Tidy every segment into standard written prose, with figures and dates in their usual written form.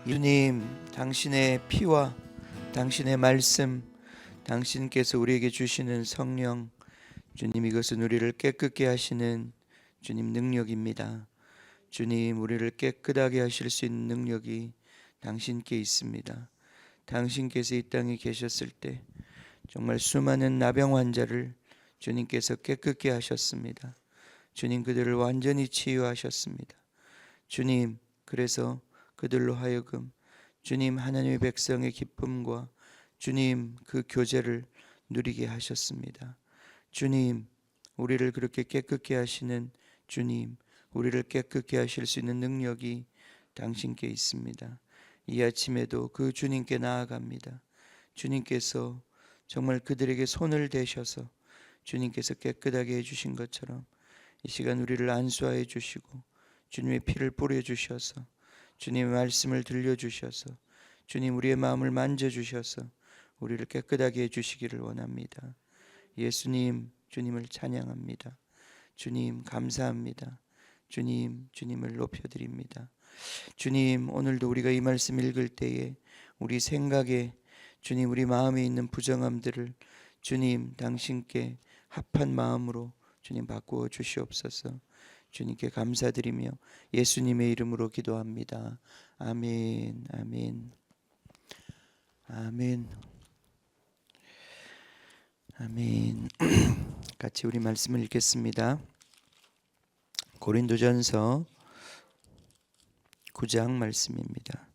주님, 당신의 피와 당신의 말씀, 당신께서 우리에게 주시는 성령, 주님, 이것은 우리를 깨끗게 하시는 주님 능력입니다. 주님, 우리를 깨끗하게 하실 수 있는 능력이 당신께 있습니다. 당신께서 이 땅에 계셨을 때 정말 수많은 나병 환자를 주님께서 깨끗게 하셨습니다. 주님, 그들을 완전히 치유하셨습니다. 주님, 그래서 그들로 하여금 주님, 하나님의 백성의 기쁨과 주님, 그 교제를 누리게 하셨습니다. 주님, 우리를 그렇게 깨끗게 하시는 주님, 우리를 깨끗게 하실 수 있는 능력이 당신께 있습니다. 이 아침에도 그 주님께 나아갑니다. 주님께서 정말 그들에게 손을 대셔서 주님께서 깨끗하게 해주신 것처럼 이 시간 우리를 안수하여 주시고 주님의 피를 뿌려주셔서 주님의 말씀을 들려주셔서 주님, 우리의 마음을 만져주셔서 우리를 깨끗하게 해주시기를 원합니다. 예수님, 주님을 찬양합니다. 주님, 감사합니다. 주님, 주님을 높여드립니다. 주님, 오늘도 우리가 이 말씀 읽을 때에 우리 생각에 주님, 우리 마음에 있는 부정함들을 주님, 당신께 합한 마음으로 주님 바꾸어 주시옵소서. 주님께 감사드리며 예수님의 이름으로 기도합니다. 아멘, 아멘, 아멘, 아멘. 같이 우리 말씀을 읽겠습니다. 고린도전서 9장 말씀입니다.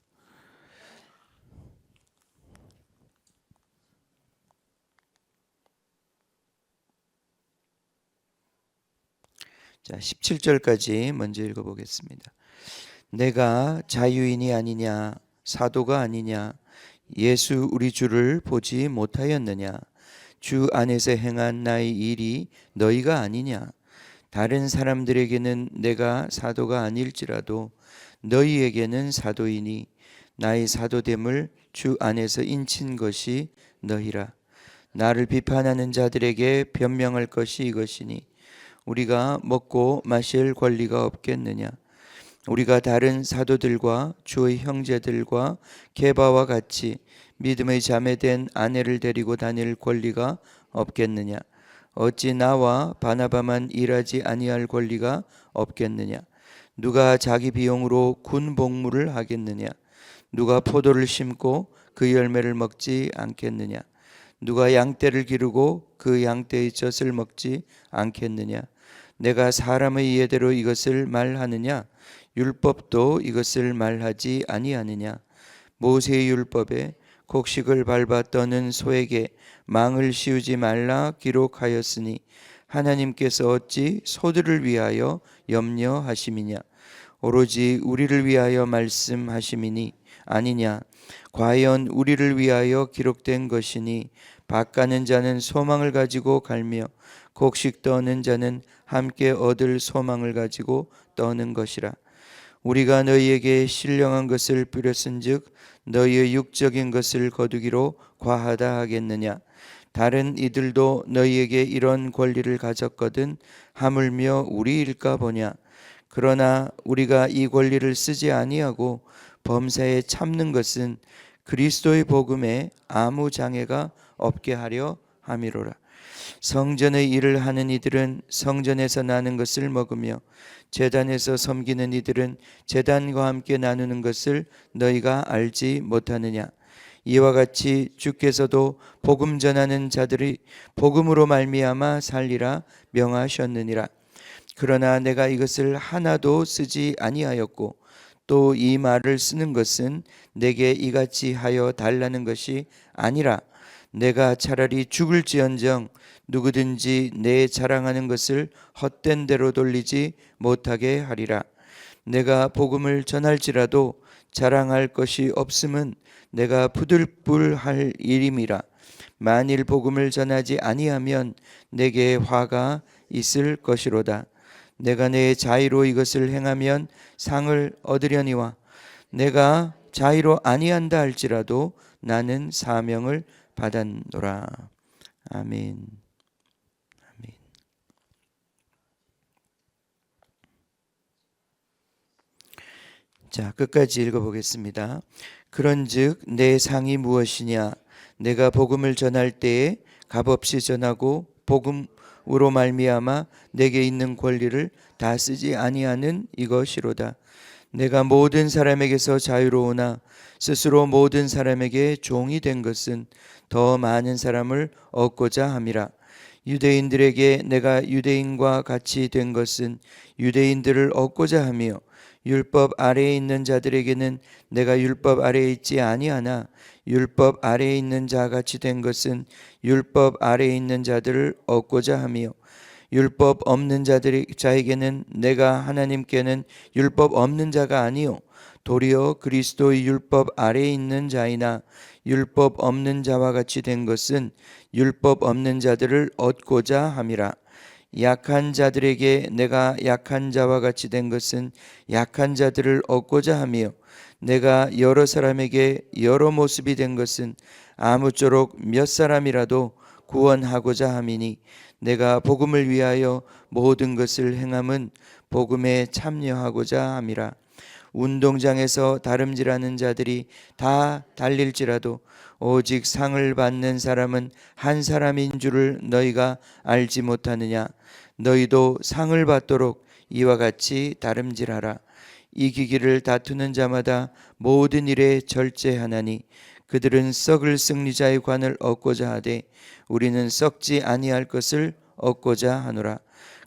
자, 17절까지 먼저 읽어보겠습니다. 내가 자유인이 아니냐, 사도가 아니냐, 예수 우리 주를 보지 못하였느냐, 주 안에서 행한 나의 일이 너희가 아니냐. 다른 사람들에게는 내가 사도가 아닐지라도 너희에게는 사도이니 나의 사도됨을 주 안에서 인친 것이 너희라. 나를 비판하는 자들에게 변명할 것이 이것이니 우리가 먹고 마실 권리가 없겠느냐. 우리가 다른 사도들과 주의 형제들과 게바와 같이 믿음의 자매된 아내를 데리고 다닐 권리가 없겠느냐. 어찌 나와 바나바만 일하지 아니할 권리가 없겠느냐. 누가 자기 비용으로 군 복무를 하겠느냐. 누가 포도를 심고 그 열매를 먹지 않겠느냐. 누가 양떼를 기르고 그 양떼의 젖을 먹지 않겠느냐. 내가 사람의 예대로 이것을 말하느냐. 율법도 이것을 말하지 아니하느냐. 모세의 율법에 곡식을 밟아 떠는 소에게 망을 씌우지 말라 기록하였으니 하나님께서 어찌 소들을 위하여 염려하심이냐. 오로지 우리를 위하여 말씀하심이니 아니냐. 과연 우리를 위하여 기록된 것이니 밭 가는 자는 소망을 가지고 갈며 곡식 떠는 자는 함께 얻을 소망을 가지고 떠는 것이라. 우리가 너희에게 신령한 것을 뿌렸은즉 너희의 육적인 것을 거두기로 과하다 하겠느냐. 다른 이들도 너희에게 이런 권리를 가졌거든 하물며 우리일까 보냐. 그러나 우리가 이 권리를 쓰지 아니하고 범사에 참는 것은 그리스도의 복음에 아무 장애가 없게 하려 함이로라. 성전의 일을 하는 이들은 성전에서 나는 것을 먹으며 제단에서 섬기는 이들은 제단과 함께 나누는 것을 너희가 알지 못하느냐. 이와 같이 주께서도 복음 전하는 자들이 복음으로 말미암아 살리라 명하셨느니라. 그러나 내가 이것을 하나도 쓰지 아니하였고 또 이 말을 쓰는 것은 내게 이같이 하여 달라는 것이 아니라 내가 차라리 죽을지언정 누구든지 내 자랑하는 것을 헛된 대로 돌리지 못하게 하리라. 내가 복음을 전할지라도 자랑할 것이 없음은 내가 부들불할 일임이라. 만일 복음을 전하지 아니하면 내게 화가 있을 것이로다. 내가 내 자의로 이것을 행하면 상을 얻으려니와 내가 자의로 아니한다 할지라도 나는 사명을 받았노라. 아멘. 아멘. 자, 끝까지 읽어보겠습니다. 그런즉 내 상이 무엇이냐? 내가 복음을 전할 때에 값없이 전하고 복음으로 말미암아 내게 있는 권리를 다 쓰지 아니하는 이것이로다. 내가 모든 사람에게서 자유로우나 스스로 모든 사람에게 종이 된 것은 더 많은 사람을 얻고자 함이라. 유대인들에게 내가 유대인과 같이 된 것은 유대인들을 얻고자 하며 율법 아래에 있는 자들에게는 내가 율법 아래에 있지 아니하나 율법 아래에 있는 자 같이 된 것은 율법 아래에 있는 자들을 얻고자 하며 율법 없는 자에게는 내가 하나님께는 율법 없는 자가 아니요 도리어 그리스도의 율법 아래에 있는 자이나 율법 없는 자와 같이 된 것은 율법 없는 자들을 얻고자 함이라. 약한 자들에게 내가 약한 자와 같이 된 것은 약한 자들을 얻고자 하며 내가 여러 사람에게 여러 모습이 된 것은 아무쪼록 몇 사람이라도 구원하고자 함이니 내가 복음을 위하여 모든 것을 행함은 복음에 참여하고자 함이라. 운동장에서 다름질하는 자들이 다 달릴지라도 오직 상을 받는 사람은 한 사람인 줄을 너희가 알지 못하느냐? 너희도 상을 받도록 이와 같이 다름질하라. 이기기를 다투는 자마다 모든 일에 절제하나니 그들은 썩을 승리자의 관을 얻고자 하되 우리는 썩지 아니할 것을 얻고자 하노라.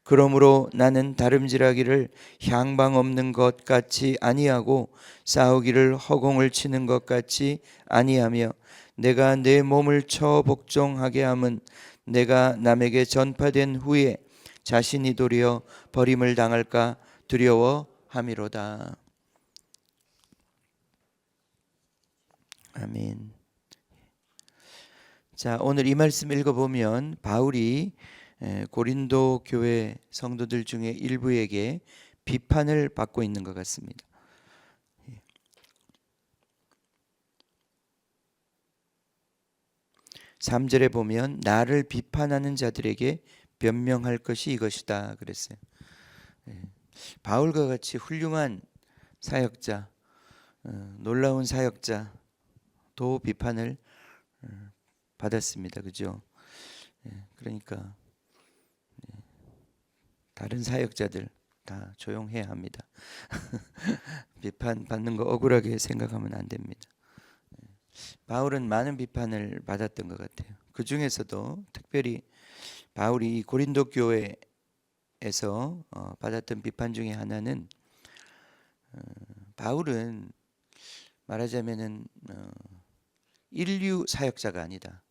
그러므로 나는 다름질하기를 향방 없는 것 같이 아니하고 싸우기를 허공을 치는 것 같이 아니하며 내가 내 몸을 처 복종하게 함은 내가 남에게 전파된 후에 자신이 도리어 버림을 당할까 두려워함이로다. 아멘. 자, 오늘 이 말씀 읽어보면 바울이 고린도 교회 성도들 중에 일부에게 비판을 받고 있는 것 같습니다. 3절에 보면 나를 비판하는 자들에게 변명할 것이 이것이다 그랬어요. 바울과 같이 훌륭한 사역자, 놀라운 사역자도 비판을 받았습니다. 그죠? 그러니까 다른 사역자들 다 조용해야 합니다. 비판 받는 거 억울하게 생각하면 안 됩니다. 바울은 많은 비판을 받았던 것 같아요. 그 중에서도 특별히 바울이 고린도 교회에서 받았던 비판 중에 하나는 바울은 말하자면은 인류 사역자가 아니다.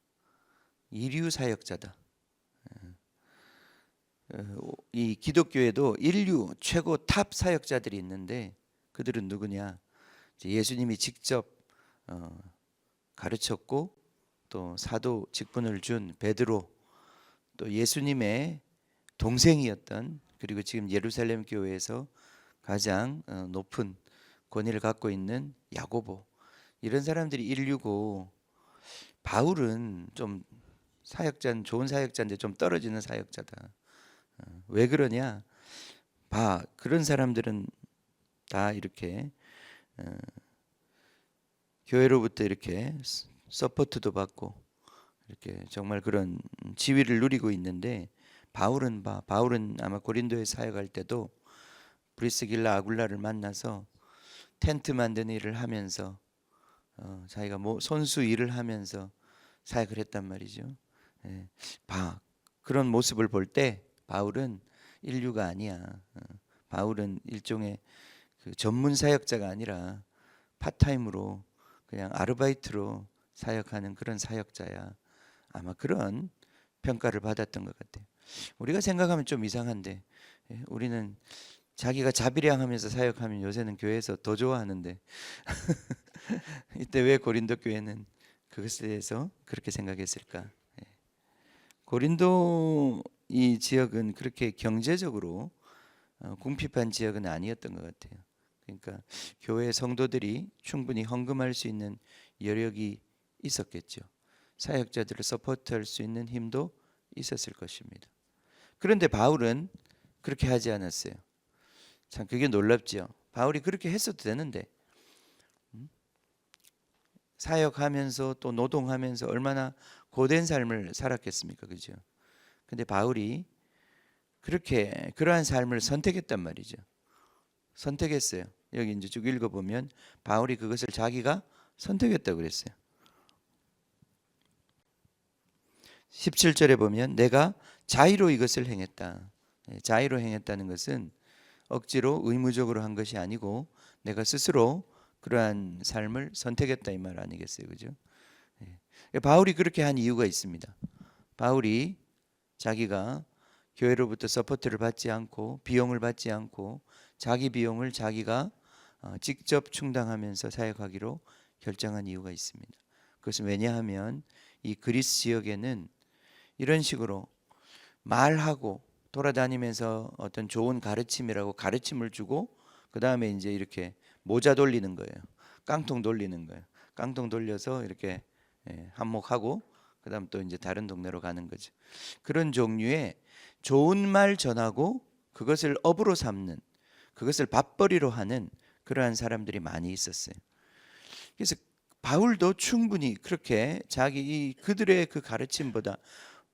이류 사역자다. 이 기독교에도 인류 최고 탑 사역자들이 있는데 그들은 누구냐? 예수님이 직접 가르쳤고 또 사도 직분을 준 베드로, 또 예수님의 동생이었던, 그리고 지금 예루살렘 교회에서 가장 높은 권위를 갖고 있는 야고보, 이런 사람들이 인류고 바울은 좀 사역자는 좋은 사역자인데 좀 떨어지는 사역자다. 왜 그러냐? 그런 사람들은 다 이렇게 교회로부터 이렇게 서포트도 받고 이렇게 정말 그런 지위를 누리고 있는데 바울은 아마 고린도에 사역할 때도 브리스길라 아굴라를 만나서 텐트 만드는 일을 하면서 자기가 손수 일을 하면서 사역을 했단 말이죠. 그런 모습을 볼 때 바울은 인류가 아니야. 바울은 일종의 그 전문 사역자가 아니라 파타임으로 그냥 아르바이트로 사역하는 그런 사역자야. 아마 그런 평가를 받았던 것 같아요. 우리가 생각하면 좀 이상한데 우리는 자기가 자비량하면서 사역하면 요새는 교회에서 더 좋아하는데 이때 왜 고린도 교회는 그것에 대해서 그렇게 생각했을까? 고린도 이 지역은 그렇게 경제적으로 궁핍한 지역은 아니었던 것 같아요. 그러니까 교회 성도들이 충분히 헌금할 수 있는 여력이 있었겠죠. 사역자들을 서포트할 수 있는 힘도 있었을 것입니다. 그런데 바울은 그렇게 하지 않았어요. 참 그게 놀랍죠. 바울이 그렇게 했어도 되는데 사역하면서 또 노동하면서 얼마나 고된 삶을 살았겠습니까? 그죠? 근데 바울이 그렇게 그러한 삶을 선택했단 말이죠. 선택했어요. 여기 이제 쭉 읽어보면 바울이 그것을 자기가 선택했다고 그랬어요. 17절에 보면 내가 자의로 이것을 행했다. 자의로 행했다는 것은 억지로 의무적으로 한 것이 아니고 내가 스스로 그러한 삶을 선택했다 이 말 아니겠어요, 그죠? 바울이 그렇게 한 이유가 있습니다. 바울이 자기가 교회로부터 서포트를 받지 않고 비용을 받지 않고 자기 비용을 자기가 직접 충당하면서 사역하기로 결정한 이유가 있습니다. 그것은 왜냐하면 이 그리스 지역에는 이런 식으로 말하고 돌아다니면서 어떤 좋은 가르침이라고 가르침을 주고 그 다음에 이제 이렇게 모자 돌리는 거예요. 깡통 돌리는 거예요. 깡통 돌려서 이렇게 한몫하고 그 다음 또 이제 다른 동네로 가는 거죠. 그런 종류의 좋은 말 전하고 그것을 업으로 삼는, 그것을 밥벌이로 하는 그러한 사람들이 많이 있었어요. 그래서 바울도 충분히 그렇게 자기 그들의 그 가르침보다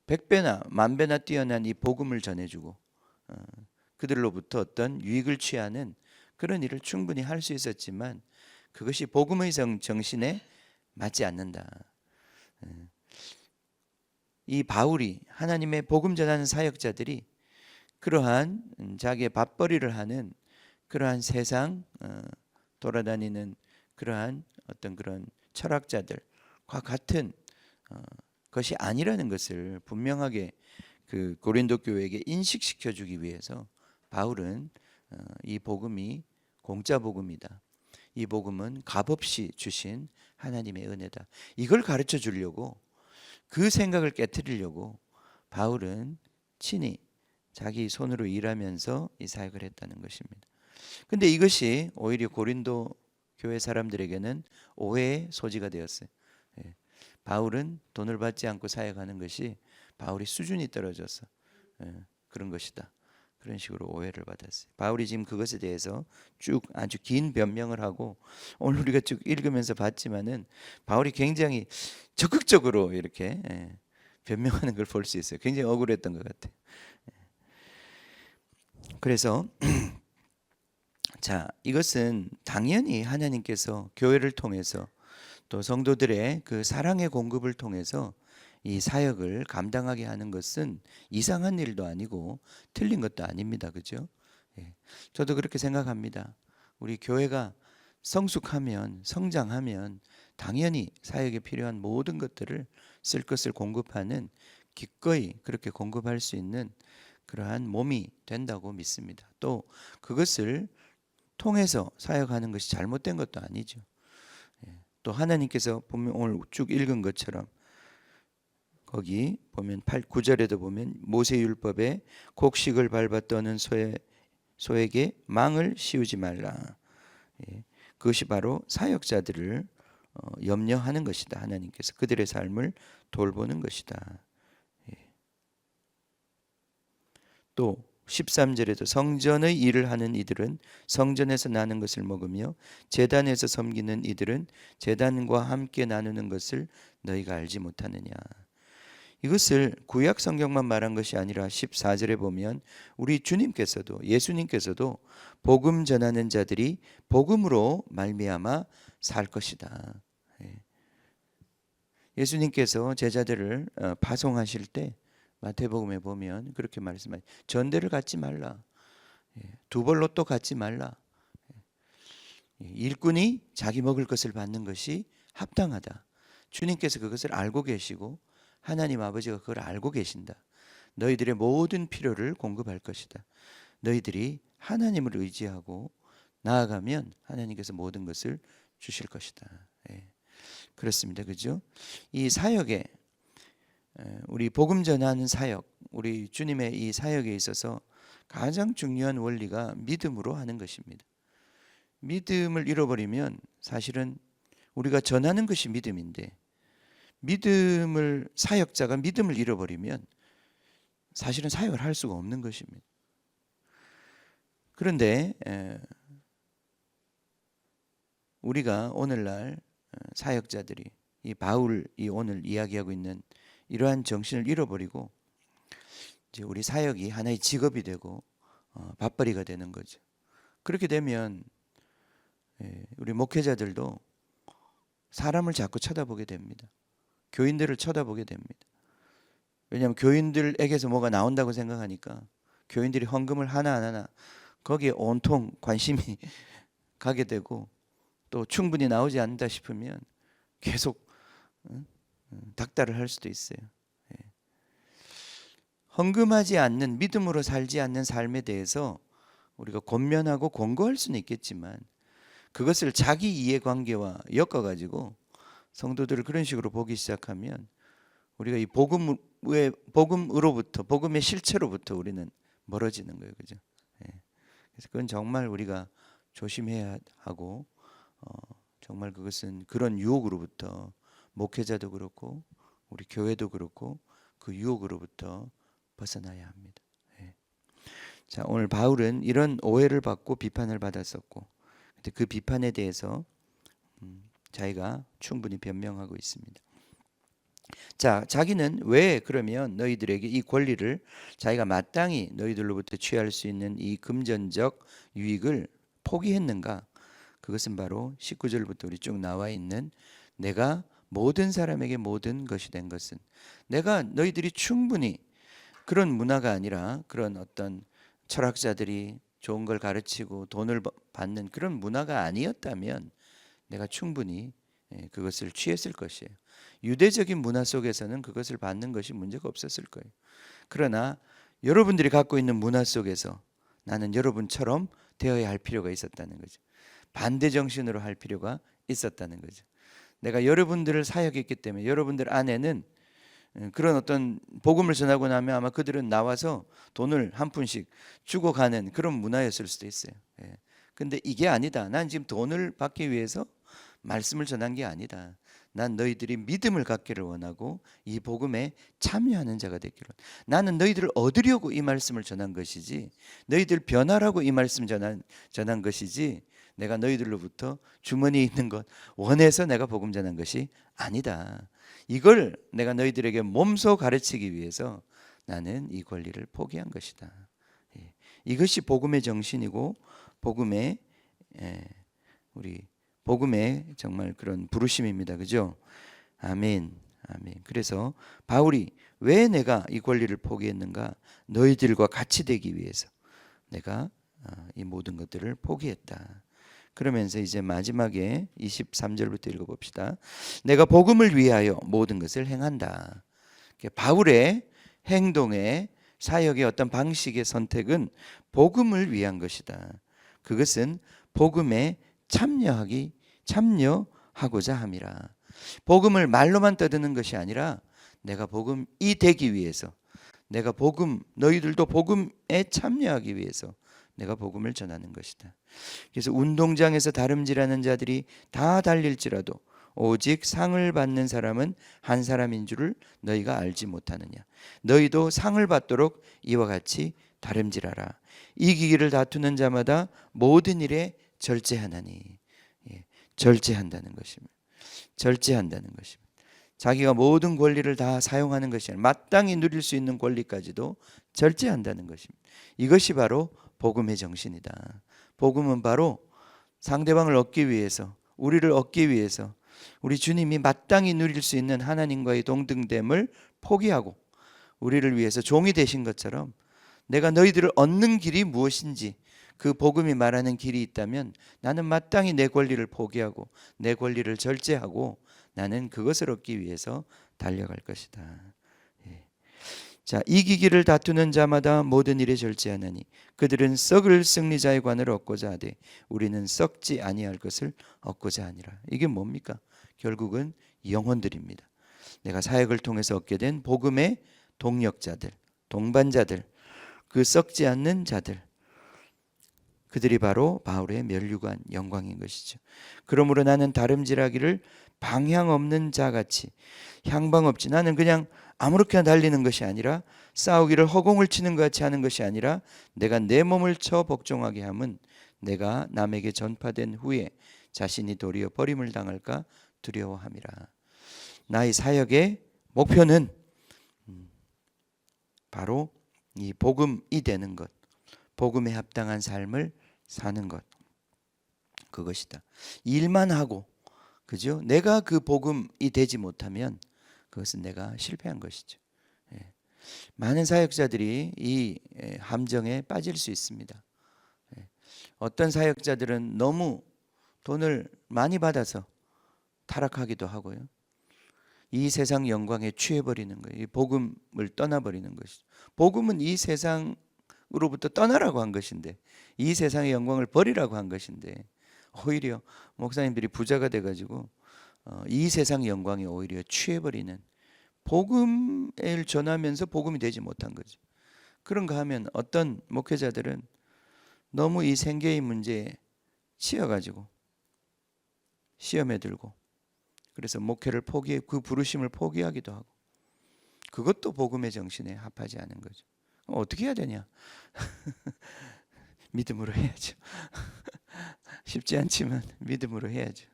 100배나 10,000배나 뛰어난 이 복음을 전해주고 그들로부터 어떤 유익을 취하는 그런 일을 충분히 할 수 있었지만 그것이 복음의 정신에 맞지 않는다. 이 바울이 하나님의 복음 전하는 사역자들이 그러한 자기의 밥벌이를 하는 그러한 세상 돌아다니는 그러한 어떤 그런 철학자들과 같은 것이 아니라는 것을 분명하게 그 고린도 교회에게 인식시켜 주기 위해서 바울은 이 복음이 공짜 복음이다. 이 복음은 값없이 주신 하나님의 은혜다. 이걸 가르쳐 주려고 그 생각을 깨트리려고 바울은 친히 자기 손으로 일하면서 이 사역을 했다는 것입니다. 근데 이것이 오히려 고린도 교회 사람들에게는 오해의 소지가 되었어요. 바울은 돈을 받지 않고 사역하는 것이 바울이 수준이 떨어져서 그런 것이다. 그런 식으로 오해를 받았어요. 바울이 지금 그것에 대해서 쭉 아주 긴 변명을 하고 오늘 우리가 쭉 읽으면서 봤지만은 바울이 굉장히 적극적으로 이렇게 변명하는 걸 볼 수 있어요. 굉장히 억울했던 것 같아요. 그래서 자, 이것은 당연히 하나님께서 교회를 통해서 또 성도들의 그 사랑의 공급을 통해서 이 사역을 감당하게 하는 것은 이상한 일도 아니고 틀린 것도 아닙니다. 그죠? 저도 그렇게 생각합니다. 우리 교회가 성숙하면 성장하면 당연히 사역에 필요한 모든 것들을 쓸 것을 공급하는 기꺼이 그렇게 공급할 수 있는 그러한 몸이 된다고 믿습니다. 또 그것을 통해서 사역하는 것이 잘못된 것도 아니죠. 또 하나님께서 보면 오늘 쭉 읽은 것처럼 거기 보면 9절에도 보면 모세율법에 곡식을 밟아 떠는 소에게 망을 씌우지 말라. 그것이 바로 사역자들을 염려하는 것이다. 하나님께서 그들의 삶을 돌보는 것이다. 또 13절에도 성전의 일을 하는 이들은 성전에서 나는 것을 먹으며 제단에서 섬기는 이들은 제단과 함께 나누는 것을 너희가 알지 못하느냐. 이것을 구약 성경만 말한 것이 아니라 14절에 보면 우리 주님께서도 예수님께서도 복음 전하는 자들이 복음으로 말미암아 살 것이다. 예수님께서 제자들을 파송하실 때 마태복음에 보면 그렇게 말씀하죠. 전대를 갖지 말라. 두 벌로 또 갖지 말라. 일꾼이 자기 먹을 것을 받는 것이 합당하다. 주님께서 그것을 알고 계시고 하나님 아버지가 그걸 알고 계신다. 너희들의 모든 필요를 공급할 것이다. 너희들이 하나님을 의지하고 나아가면 하나님께서 모든 것을 주실 것이다. 그렇습니다. 그죠? 이 사역에 우리 복음 전하는 사역, 우리 주님의 이 사역에 있어서 가장 중요한 원리가 믿음으로 하는 것입니다. 믿음을 잃어버리면 사실은 우리가 전하는 것이 믿음인데 사역자가 믿음을 잃어버리면 사실은 사역을 할 수가 없는 것입니다. 그런데 우리가 오늘날 사역자들이 이 바울이 오늘 이야기하고 있는 이러한 정신을 잃어버리고 이제 우리 사역이 하나의 직업이 되고 밥벌이가 되는 거죠. 그렇게 되면 우리 목회자들도 사람을 자꾸 쳐다보게 됩니다. 교인들을 쳐다보게 됩니다. 왜냐하면 교인들에게서 뭐가 나온다고 생각하니까 교인들이 헌금을 하나 안 하나 거기에 온통 관심이 가게 되고 또 충분히 나오지 않는다 싶으면 계속 닥달을 할 수도 있어요. 헌금하지 않는, 믿음으로 살지 않는 삶에 대해서 우리가 권면하고 권고할 수는 있겠지만 그것을 자기 이해관계와 엮어가지고 성도들을 그런 식으로 보기 시작하면 우리가 이 복음으로부터, 복음의 실체로부터 우리는 멀어지는 거예요, 그죠? 그래서 그건 정말 우리가 조심해야 하고 정말 그것은 그런 유혹으로부터 목회자도 그렇고 우리 교회도 그렇고 그 유혹으로부터 벗어나야 합니다. 자, 오늘 바울은 이런 오해를 받고 비판을 받았었고 근데 그 비판에 대해서 자기가 충분히 변명하고 있습니다. 자, 자기는 왜 그러면 너희들에게 이 권리를 자기가 마땅히 너희들로부터 취할 수 있는 이 금전적 유익을 포기했는가? 그것은 바로 19절부터 우리 쭉 나와 있는 내가 모든 사람에게 모든 것이 된 것은 내가 너희들이 충분히 그런 문화가 아니라 그런 어떤 철학자들이 좋은 걸 가르치고 돈을 받는 그런 문화가 아니었다면 내가 충분히 그것을 취했을 것이에요. 유대적인 문화 속에서는 그것을 받는 것이 문제가 없었을 거예요. 그러나 여러분들이 갖고 있는 문화 속에서 나는 여러분처럼 되어야 할 필요가 있었다는 거죠. 반대 정신으로 할 필요가 있었다는 거죠. 내가 여러분들을 사역했기 때문에 여러분들 안에는 그런 어떤 복음을 전하고 나면 아마 그들은 나와서 돈을 한 푼씩 주고 가는 그런 문화였을 수도 있어요. 근데 이게 아니다. 난 지금 돈을 받기 위해서 말씀을 전한 게 아니다. 난 너희들이 믿음을 갖기를 원하고 이 복음에 참여하는 자가 되기를. 나는 너희들을 얻으려고 이 말씀을 전한 것이지 너희들 변화라고 이 말씀 전한 것이지 내가 너희들로부터 주머니에 있는 것 원해서 내가 복음 전한 것이 아니다. 이걸 내가 너희들에게 몸소 가르치기 위해서 나는 이 권리를 포기한 것이다. 이것이 복음의 정신이고 복음의 우리 복음의 정말 그런 부르심입니다. 그죠? 아멘. 아멘. 그래서 바울이 왜 내가 이 권리를 포기했는가? 너희들과 같이 되기 위해서 내가 이 모든 것들을 포기했다. 그러면서 이제 마지막에 23절부터 읽어봅시다. 내가 복음을 위하여 모든 것을 행한다. 바울의 행동의 사역의 어떤 방식의 선택은 복음을 위한 것이다. 그것은 복음에 참여하고자 함이라. 복음을 말로만 떠드는 것이 아니라 내가 복음이 되기 위해서 내가 너희들도 복음에 참여하기 위해서 내가 복음을 전하는 것이다. 그래서 운동장에서 다름질하는 자들이 다 달릴지라도 오직 상을 받는 사람은 한 사람인 줄을 너희가 알지 못하느냐. 너희도 상을 받도록 이와 같이 다름질하라. 이기기를 다투는 자마다 모든 일에 절제하나니. 절제한다는 것입니다. 절제한다는 것입니다. 자기가 모든 권리를 다 사용하는 것이 아니라 마땅히 누릴 수 있는 권리까지도 절제한다는 것입니다. 이것이 바로 복음의 정신이다. 복음은 바로 상대방을 얻기 위해서, 우리를 얻기 위해서 우리 주님이 마땅히 누릴 수 있는 하나님과의 동등됨을 포기하고 우리를 위해서 종이 되신 것처럼 내가 너희들을 얻는 길이 무엇인지 그 복음이 말하는 길이 있다면 나는 마땅히 내 권리를 포기하고 내 권리를 절제하고 나는 그것을 얻기 위해서 달려갈 것이다. 자, 이기기를 다투는 자마다 모든 일에 절제하나니 그들은 썩을 승리자의 관을 얻고자 하되 우리는 썩지 아니할 것을 얻고자 하니라. 이게 뭡니까? 결국은 영혼들입니다. 내가 사역을 통해서 얻게 된 복음의 동력자들, 동반자들, 그 썩지 않는 자들, 그들이 바로 바울의 면류관 영광인 것이죠. 그러므로 나는 다름질하기를 방향 없는 자같이 향방 없지, 나는 그냥 아무렇게나 달리는 것이 아니라 싸우기를 허공을 치는 것 같이 하는 것이 아니라 내가 내 몸을 쳐 복종하게 함은 내가 남에게 전파된 후에 자신이 도리어 버림을 당할까 두려워함이라. 나의 사역의 목표는 바로 이 복음이 되는 것, 복음에 합당한 삶을 사는 것, 그것이다. 일만 하고, 그죠? 내가 그 복음이 되지 못하면 그것은 내가 실패한 것이죠. 예. 많은 사역자들이 이 함정에 빠질 수 있습니다. 예. 어떤 사역자들은 너무 돈을 많이 받아서 타락하기도 하고요. 이 세상 영광에 취해버리는 거예요. 이 복음을 떠나버리는 것이죠. 복음은 이 세상으로부터 떠나라고 한 것인데, 이 세상의 영광을 버리라고 한 것인데, 오히려 목사님들이 부자가 돼가지고 이 세상의 영광에 오히려 취해버리는, 복음을 전하면서 복음이 되지 못한 거죠. 그런가 하면 어떤 목회자들은 너무 이 생계의 문제에 치여가지고 시험에 들고, 그래서 목회를 포기해 그 부르심을 포기하기도 하고, 그것도 복음의 정신에 합하지 않은 거죠. 어떻게 해야 되냐? 믿음으로 해야죠. 쉽지 않지만 믿음으로 해야죠.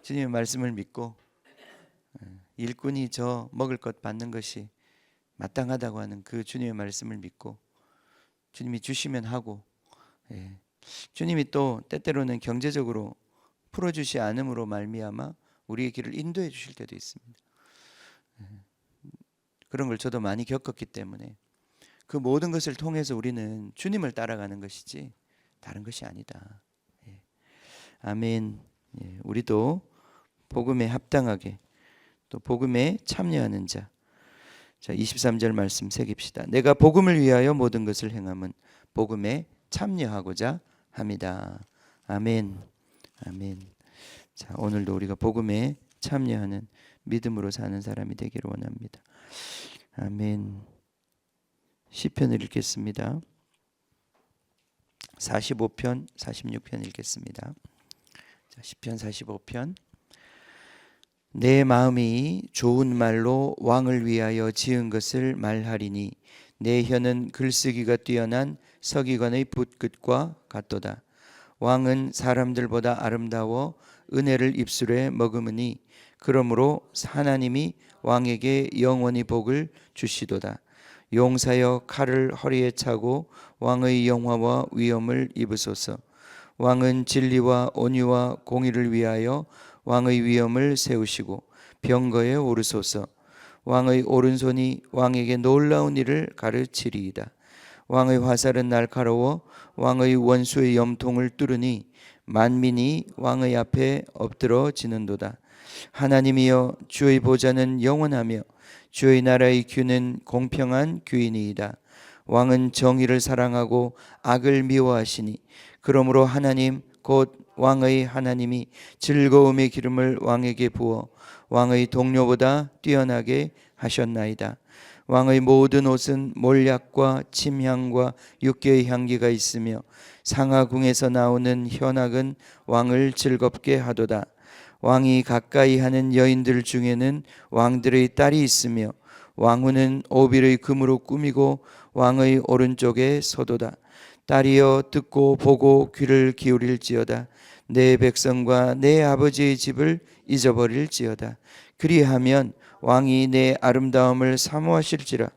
주님의 말씀을 믿고 일꾼이 저 먹을 것 받는 것이 마땅하다고 하는 그 주님의 말씀을 믿고 주님이 주시면 하고, 주님이 또 때때로는 경제적으로 풀어주시 않음으로 말미암아 우리의 길을 인도해 주실 때도 있습니다. 그런 걸 저도 많이 겪었기 때문에 그 모든 것을 통해서 우리는 주님을 따라가는 것이지 다른 것이 아니다. 아멘. 우리도 복음에 합당하게 또 복음에 참여하는 자. 자, 23절 말씀 새깁시다. 내가 복음을 위하여 모든 것을 행함은 복음에 참여하고자 합니다. 아멘. 아멘. 자, 오늘도 우리가 복음에 참여하는 믿음으로 사는 사람이 되기를 원합니다. 아멘. 시편을 읽겠습니다. 45편, 46편 읽겠습니다. 자, 시편 45편. 내 마음이 좋은 말로 왕을 위하여 지은 것을 말하리니 내 혀는 글쓰기가 뛰어난 서기관의 붓끝과 같도다. 왕은 사람들보다 아름다워 은혜를 입술에 머금으니 그러므로 하나님이 왕에게 영원히 복을 주시도다. 용사여 칼을 허리에 차고 왕의 영화와 위엄을 입으소서. 왕은 진리와 온유와 공의를 위하여 왕의 위엄을 세우시고 병거에 오르소서. 왕의 오른손이 왕에게 놀라운 일을 가르치리이다. 왕의 화살은 날카로워 왕의 원수의 염통을 뚫으니 만민이 왕의 앞에 엎드러지는도다. 하나님이여 주의 보좌는 영원하며 주의 나라의 규는 공평한 규이니이다. 왕은 정의를 사랑하고 악을 미워하시니 그러므로 하나님 곧 왕의 하나님이 즐거움의 기름을 왕에게 부어 왕의 동료보다 뛰어나게 하셨나이다. 왕의 모든 옷은 몰약과 침향과 육개의 향기가 있으며 상하궁에서 나오는 현악은 왕을 즐겁게 하도다. 왕이 가까이 하는 여인들 중에는 왕들의 딸이 있으며 왕후는 오빌의 금으로 꾸미고 왕의 오른쪽에 서도다. 딸이여 듣고 보고 귀를 기울일지어다. 내 백성과 내 아버지의 집을 잊어버릴지어다. 그리하면 왕이 내 아름다움을 사모하실지라.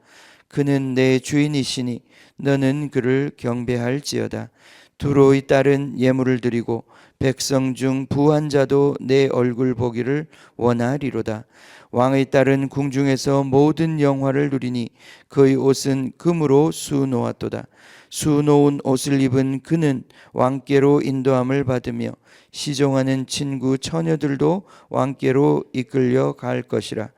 그는 내 주인이시니 너는 그를 경배할지어다. 두로의 딸은 예물을 드리고 백성 중 부한 자도 내 얼굴 보기를 원하리로다. 왕의 딸은 궁중에서 모든 영화를 누리니 그의 옷은 금으로 수놓았도다. 수놓은 옷을 입은 그는 왕께로 인도함을 받으며 시종하는 친구 처녀들도 왕께로 이끌려 갈 것이라.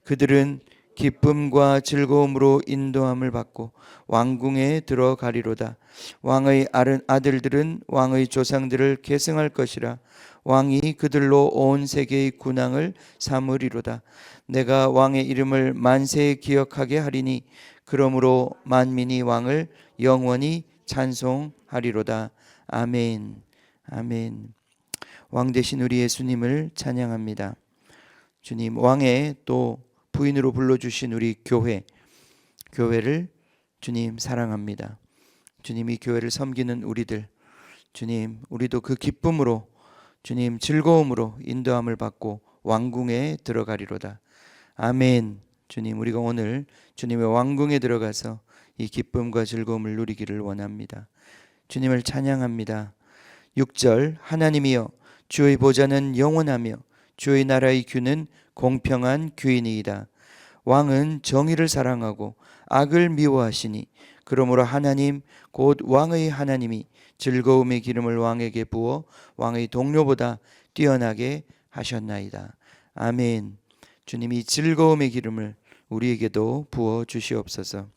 그들은 기쁨과 즐거움으로 인도함을 받고 왕궁에 들어가리로다. 왕의 아들들은 왕의 조상들을 계승할 것이라. 왕이 그들로 온 세계의 군왕을 삼으리로다. 내가 왕의 이름을 만세에 기억하게 하리니 그러므로 만민이 왕을 영원히 찬송하리로다. 아멘. 아멘. 왕 되신 우리 예수님을 찬양합니다. 주님, 왕의 또 부인으로 불러주신 우리 교회를 주님 사랑합니다. 주님이 교회를 섬기는 우리들, 주님, 우리도 그 기쁨으로 주님 즐거움으로 인도함을 받고 왕궁에 들어가리로다. 아멘. 주님, 우리가 오늘 주님의 왕궁에 들어가서 이 기쁨과 즐거움을 누리기를 원합니다. 주님을 찬양합니다. 6절 하나님이여 주의 보좌는 영원하며 주의 나라의 규는 공평한 규이니이다. 왕은 정의를 사랑하고 악을 미워하시니 그러므로 하나님 곧 왕의 하나님이 즐거움의 기름을 왕에게 부어 왕의 동료보다 뛰어나게 하셨나이다. 아멘. 주님이 즐거움의 기름을 우리에게도 부어 주시옵소서.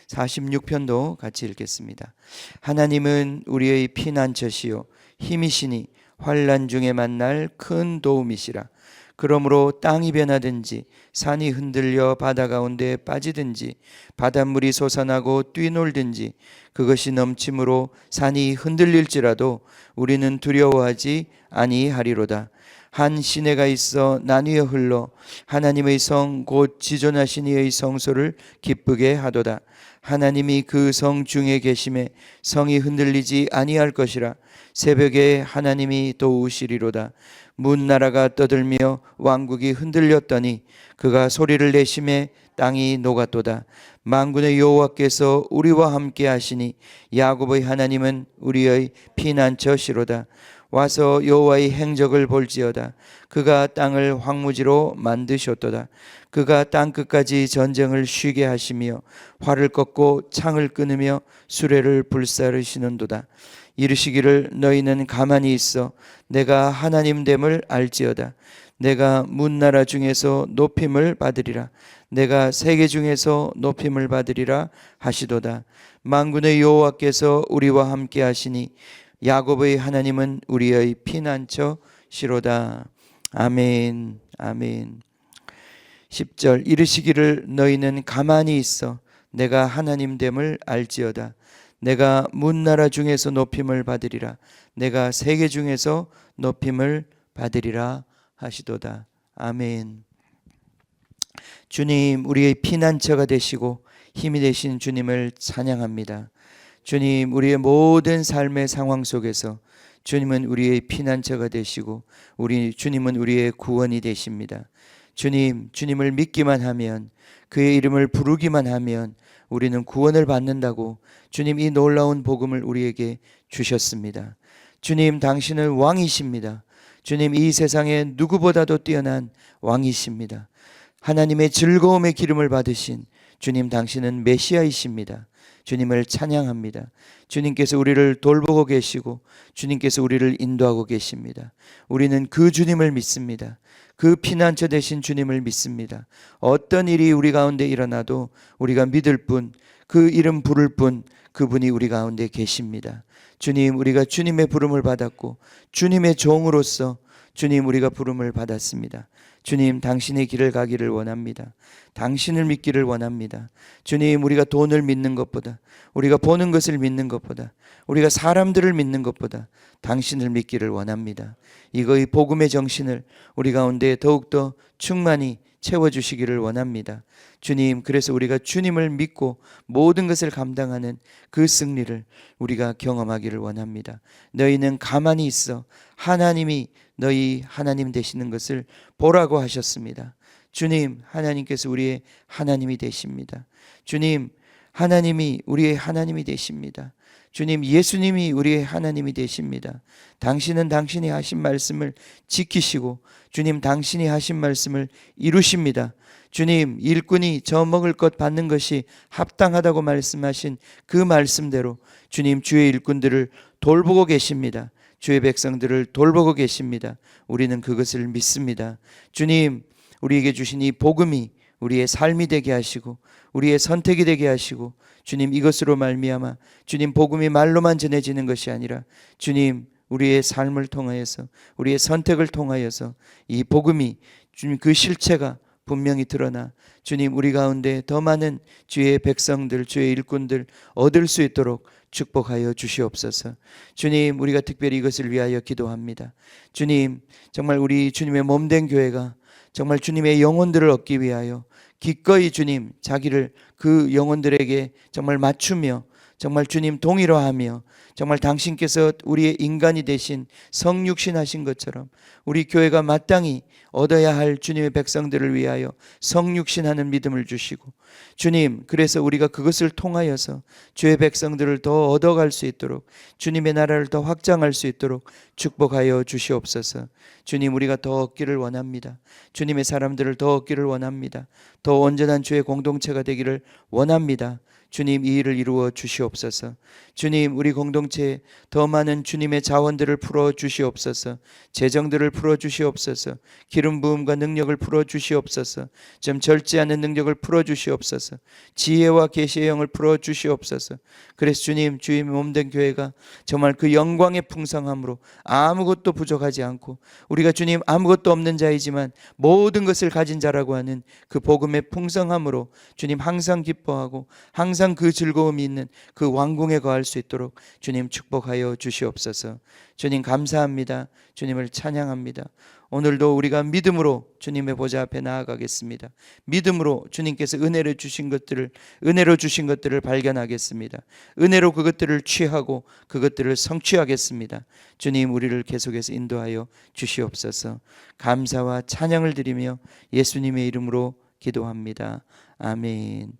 46편도 같이 읽겠습니다. 하나님은 우리의 피난처시요 힘이시니 환난 중에 만날 큰 도움이시라. 그러므로 땅이 변하든지 산이 흔들려 바다 가운데 빠지든지 바닷물이 솟아나고 뛰놀든지 그것이 넘침으로 산이 흔들릴지라도 우리는 두려워하지 아니하리로다. 한 시내가 있어 나뉘어 흘러 하나님의 성 곧 지존하신 이의 성소를 기쁘게 하도다. 하나님이 그 성 중에 계심에 성이 흔들리지 아니할 것이라. 새벽에 하나님이 도우시리로다. 문나라가 떠들며 왕국이 흔들렸더니 그가 소리를 내심에 땅이 녹았도다. 만군의 여호와께서 우리와 함께 하시니 야곱의 하나님은 우리의 피난처시로다. 와서 여호와의 행적을 볼지어다. 그가 땅을 황무지로 만드셨도다. 그가 땅끝까지 전쟁을 쉬게 하시며 활을 꺾고 창을 끊으며 수레를 불사르시는도다. 이르시기를 너희는 가만히 있어 내가 하나님됨을 알지어다. 내가 문나라 중에서 높임을 받으리라. 내가 세계 중에서 높임을 받으리라 하시도다. 만군의 여호와께서 우리와 함께 하시니 야곱의 하나님은 우리의 피난처시로다. 아멘. 아멘. 10절 이르시기를 너희는 가만히 있어 내가 하나님됨을 알지어다. 내가 문나라 중에서 높임을 받으리라. 내가 세계 중에서 높임을 받으리라 하시도다. 아멘. 주님, 우리의 피난처가 되시고 힘이 되신 주님을 찬양합니다. 주님, 우리의 모든 삶의 상황 속에서 주님은 우리의 피난처가 되시고 주님은 우리의 구원이 되십니다. 주님을 믿기만 하면, 그의 이름을 부르기만 하면 우리는 구원을 받는다고 주님 이 놀라운 복음을 우리에게 주셨습니다. 주님, 당신은 왕이십니다. 주님, 이 세상에 누구보다도 뛰어난 왕이십니다. 하나님의 즐거움의 기름을 받으신 주님, 당신은 메시아이십니다. 주님을 찬양합니다. 주님께서 우리를 돌보고 계시고 주님께서 우리를 인도하고 계십니다. 우리는 그 주님을 믿습니다. 그 피난처 되신 주님을 믿습니다. 어떤 일이 우리 가운데 일어나도 우리가 믿을 분, 그 이름 부를 분, 그분이 우리 가운데 계십니다. 주님, 우리가 주님의 부름을 받았고 주님의 종으로서 주님, 우리가 부름을 받았습니다. 주님, 당신의 길을 가기를 원합니다. 당신을 믿기를 원합니다. 주님, 우리가 돈을 믿는 것보다, 우리가 보는 것을 믿는 것보다, 우리가 사람들을 믿는 것보다 당신을 믿기를 원합니다. 이거의 복음의 정신을 우리 가운데 더욱더 충만히 채워주시기를 원합니다. 주님, 그래서 우리가 주님을 믿고 모든 것을 감당하는 그 승리를 우리가 경험하기를 원합니다. 너희는 가만히 있어 하나님이 너희 하나님 되시는 것을 보라고 하셨습니다. 주님, 하나님께서 우리의 하나님이 되십니다. 주님, 하나님이 우리의 하나님이 되십니다. 주님, 예수님이 우리의 하나님이 되십니다. 당신은 당신이 하신 말씀을 지키시고 주님, 당신이 하신 말씀을 이루십니다. 주님, 일꾼이 저 먹을 것 받는 것이 합당하다고 말씀하신 그 말씀대로 주님, 주의 일꾼들을 돌보고 계십니다. 주의 백성들을 돌보고 계십니다. 우리는 그것을 믿습니다. 주님, 우리에게 주신 이 복음이 우리의 삶이 되게 하시고 우리의 선택이 되게 하시고 주님, 이것으로 말미암아 주님, 복음이 말로만 전해지는 것이 아니라 주님, 우리의 삶을 통하여서 우리의 선택을 통하여서 이 복음이 주님 그 실체가 분명히 드러나 주님, 우리 가운데 더 많은 주의 백성들, 주의 일꾼들 얻을 수 있도록 축복하여 주시옵소서. 주님, 우리가 특별히 이것을 위하여 기도합니다. 주님, 정말 우리 주님의 몸된 교회가 정말 주님의 영혼들을 얻기 위하여 기꺼이 주님 자기를 그 영혼들에게 정말 맞추며 정말 주님 동일화하며 정말 당신께서 우리의 인간이 되신 성육신 하신 것처럼 우리 교회가 마땅히 얻어야 할 주님의 백성들을 위하여 성육신하는 믿음을 주시고, 주님, 그래서 우리가 그것을 통하여서 주의 백성들을 더 얻어갈 수 있도록, 주님의 나라를 더 확장할 수 있도록 축복하여 주시옵소서. 주님, 우리가 더 얻기를 원합니다. 주님의 사람들을 더 얻기를 원합니다. 더 온전한 주의 공동체가 되기를 원합니다. 주님, 이 일을 이루어 주시옵소서. 주님, 우리 공동체에 더 많은 주님의 자원들을 풀어 주시옵소서. 재정들을 풀어 주시옵소서. 기름 부음과 능력을 풀어 주시옵소서. 좀 젊지 않은 능력을 풀어 주시옵소서. 지혜와 계시의 영을 풀어 주시옵소서. 그래서 주님, 주의 몸된 교회가 정말 그 영광의 풍성함으로 아무것도 부족하지 않고, 우리가 주님 아무것도 없는 자이지만 모든 것을 가진 자라고 하는 그 복음의 풍성함으로 주님 항상 기뻐하고 항상 그 즐거움이 있는 그 왕궁에 거할 수 있도록 주님 축복하여 주시옵소서. 주님 감사합니다. 주님을 찬양합니다. 오늘도 우리가 믿음으로 주님의 보좌 앞에 나아가겠습니다. 믿음으로 주님께서 은혜로 주신 것들을 발견하겠습니다. 은혜로 그것들을 취하고 그것들을 성취하겠습니다. 주님, 우리를 계속해서 인도하여 주시옵소서. 감사와 찬양을 드리며 예수님의 이름으로 기도합니다. 아멘.